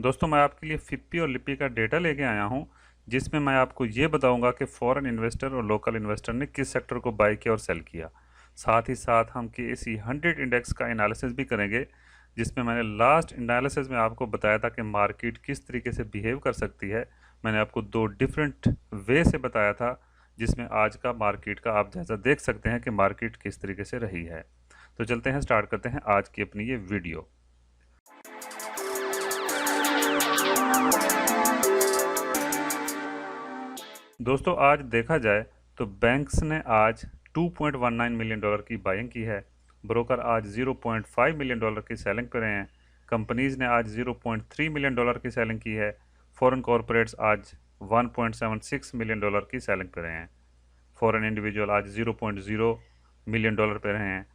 दोस्तों मैं आपके लिए फिप्पी और लिप्पी का डेटा लेके आया हूँ, जिसमें मैं आपको ये बताऊंगा कि फॉरेन इन्वेस्टर और लोकल इन्वेस्टर ने किस सेक्टर को बाय किया और सेल किया। साथ ही साथ हम KSE 100 इंडेक्स का एनालिसिस भी करेंगे, जिसमें मैंने लास्ट एनालिसिस में आपको बताया था कि मार्केट किस तरीके से बिहेव कर सकती है। मैंने आपको दो डिफरेंट वे से बताया था, जिसमें आज का मार्केट का आप जैसा देख सकते हैं कि मार्केट किस तरीके से रही है। तो चलते हैं, स्टार्ट करते हैं आज की अपनी ये वीडियो। दोस्तों आज देखा जाए तो बैंक्स ने आज 2.19 मिलियन डॉलर की बाइंग की है। ब्रोकर आज 0.5 मिलियन डॉलर की सेलिंग पे रहे हैं। कंपनीज ने आज 0.3 मिलियन डॉलर की सेलिंग की है। फॉरेन कॉरपोरेट्स आज 1.76 मिलियन डॉलर की सेलिंग पे रहे हैं। फॉरेन इंडिविजुअल आज 0.0 मिलियन डॉलर पे रहे हैं।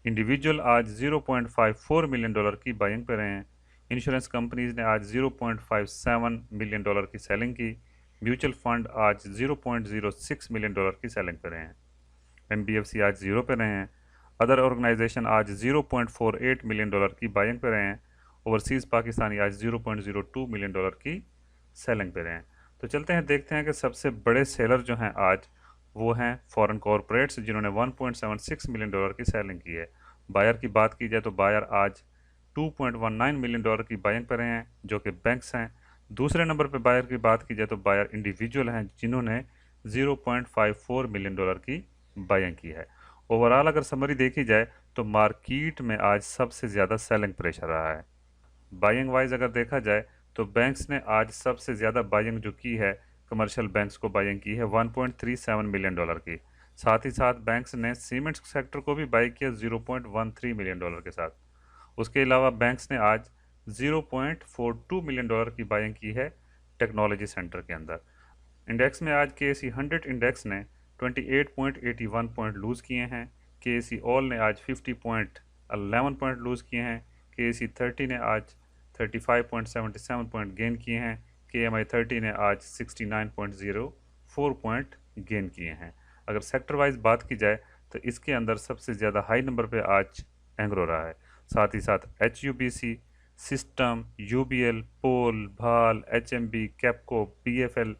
इंडिविजुअल आज 0.54 मिलियन डॉलर की बाइंग पे रहे हैं। इंश्योरेंस कंपनीज ने आज 0.57 मिलियन डॉलर की सेलिंग की। म्यूचुअल फंड आज 0.06 मिलियन डॉलर की सेलिंग पे रहे हैं। NBFC आज जीरो पे रहे हैं। अदर ऑर्गेनाइजेशन आज 0.48 मिलियन डॉलर की बाइंग पे रहे हैं। ओवरसीज़ पाकिस्तानी आज 0.02 मिलियन डॉलर की सेलिंग पे रहे हैं। तो चलते हैं, देखते हैं कि सबसे बड़े सेलर जो हैं आज वो हैं फॉरेन कॉरपोरेट्स, जिन्होंने 1.76 मिलियन डॉलर की सेलिंग की है। बायर की बात की जाए तो बायर आज 2.19 मिलियन डॉलर की बाइंग पर रहे हैं, जो कि बैंक्स हैं। दूसरे नंबर पर बायर की बात की जाए तो बायर इंडिविजुअल हैं, जिन्होंने 0.54 मिलियन डॉलर की बाइंग की है। ओवरऑल अगर समरी देखी जाए तो मार्केट में आज सबसे ज़्यादा सेलिंग प्रेशर रहा है। बाइंग वाइज अगर देखा जाए तो बैंक्स ने आज सबसे ज़्यादा बाइंग जो की है, कमर्शियल बैंक्स को बाइंग की है 1.37 मिलियन डॉलर की। साथ ही साथ बैंक्स ने सीमेंट सेक्टर को भी बाई किया 0.13 मिलियन डॉलर के साथ। उसके अलावा बैंक्स ने आज 0.42 मिलियन डॉलर की बाइंग की है टेक्नोलॉजी सेंटर के अंदर। इंडेक्स में आज KSE 100 इंडेक्स ने 28.81 पॉइंट लूज़ किए हैं। KSE ऑल ने आज 50.11 पॉइंट लूज़ किए हैं। KSE 30 ने आज 35.77 पॉइंट गेन किए हैं। KMI 30 ने आज 69.04 पॉइंट गेन किए हैं। अगर सेक्टर वाइज बात की जाए तो इसके अंदर सबसे ज़्यादा हाई नंबर पे आज एंग्रो रहा है। साथ ही साथ HUBC, सिस्टम, UBL, पोल, भाल, HMB, Capco, BFL,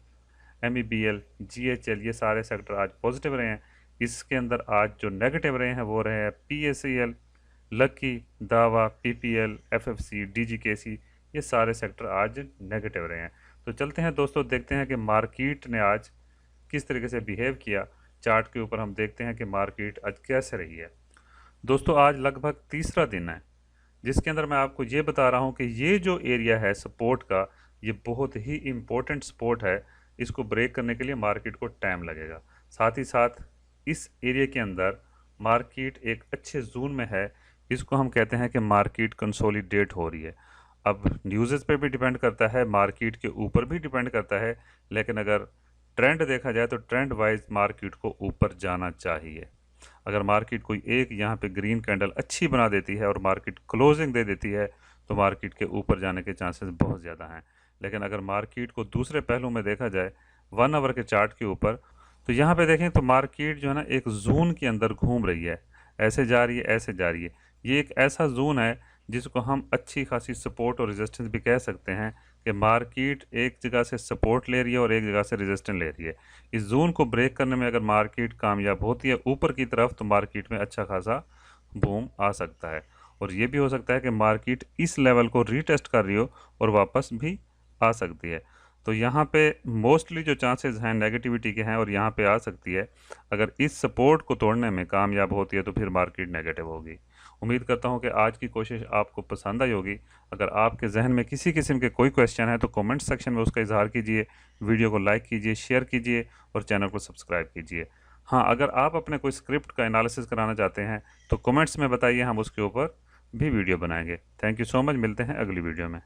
MEBL, GHL, ये सारे सेक्टर आज पॉजिटिव रहे हैं। इसके अंदर आज जो नेगेटिव रहे हैं वो रहे हैं PSEL, लकी, दावा, PPL, FFC, DGKC, ये सारे सेक्टर आज नेगेटिव रहे हैं। तो चलते हैं दोस्तों, देखते हैं कि मार्केट ने आज किस तरीके से बिहेव किया। चार्ट के ऊपर हम देखते हैं कि मार्केट आज कैसे रही है। दोस्तों आज लगभग तीसरा दिन है, जिसके अंदर मैं आपको ये बता रहा हूँ कि ये जो एरिया है सपोर्ट का, ये बहुत ही इम्पोर्टेंट सपोर्ट है। इसको ब्रेक करने के लिए मार्केट को टाइम लगेगा। साथ ही साथ इस एरिया के अंदर मार्केट एक अच्छे जोन में है। इसको हम कहते हैं कि मार्केट कंसोलिडेट हो रही है। अब न्यूज़ पे भी डिपेंड करता है, मार्केट के ऊपर भी डिपेंड करता है, लेकिन अगर ट्रेंड देखा जाए तो ट्रेंड वाइज मार्केट को ऊपर जाना चाहिए। अगर मार्केट कोई एक यहाँ पे ग्रीन कैंडल अच्छी बना देती है और मार्केट क्लोजिंग दे देती है तो मार्केट के ऊपर जाने के चांसेस बहुत ज़्यादा हैं। लेकिन अगर मार्केट को दूसरे पहलू में देखा जाए 1 आवर के चार्ट के ऊपर, तो यहाँ पे देखें तो मार्केट जो है ना एक जोन के अंदर घूम रही है, ऐसे जा रही है, ऐसे जा रही है। ये एक ऐसा जोन है जिसको हम अच्छी खासी सपोर्ट और रेजिस्टेंस भी कह सकते हैं कि मार्केट एक जगह से सपोर्ट ले रही है और एक जगह से रेजिस्टेंस ले रही है। इस जोन को ब्रेक करने में अगर मार्केट कामयाब होती है ऊपर की तरफ, तो मार्केट में अच्छा खासा बूम आ सकता है। और ये भी हो सकता है कि मार्केट इस लेवल को रीटेस्ट कर रही हो और वापस भी आ सकती है। तो यहाँ पे मोस्टली जो चांसेस हैं नेगेटिविटी के हैं और यहाँ पे आ सकती है। अगर इस सपोर्ट को तोड़ने में कामयाब होती है तो फिर मार्केट नेगेटिव होगी। उम्मीद करता हूँ कि आज की कोशिश आपको पसंद आई होगी। अगर आपके जहन में किसी किस्म के कोई क्वेश्चन है तो कमेंट सेक्शन में उसका इजहार कीजिए, वीडियो को लाइक कीजिए, शेयर कीजिए और चैनल को सब्सक्राइब कीजिए। हाँ, अगर आप अपने कोई स्क्रिप्ट का एनालिसिस कराना चाहते हैं तो कमेंट्स में बताइए, हम उसके ऊपर भी वीडियो बनाएंगे। थैंक यू सो मच, मिलते हैं अगली वीडियो में।